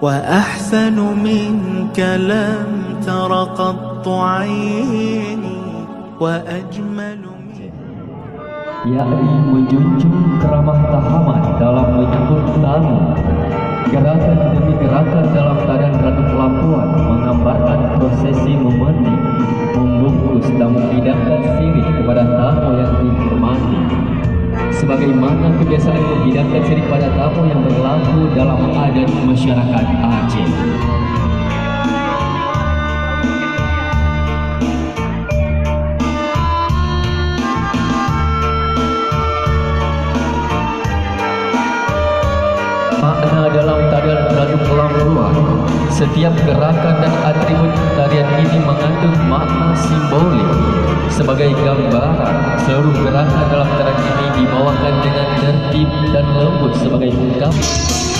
وأحسن منك لم تر قط عيني وأجمل yakni menjunjung keramah tahaman dalam menyambut tamu. Gerakan demi gerakan dalam keadaan radu pelabuhan menggambarkan prosesi memetik, membungkus dan menghidangkan sirih kepada tamu yang dihormati. Sebagaimana kebiasaan menghidangkan sirih kepada tamu yang berlaku dalam adat masyarakat Aceh. Makna dalam tarian radu kelambuan, setiap gerakan dan atribut tarian ini mengandung makna simbolik. Sebagai gambaran, seluruh gerakan dalam tarian ini dibawakan dengan tertib dan lembut sebagai ungkapan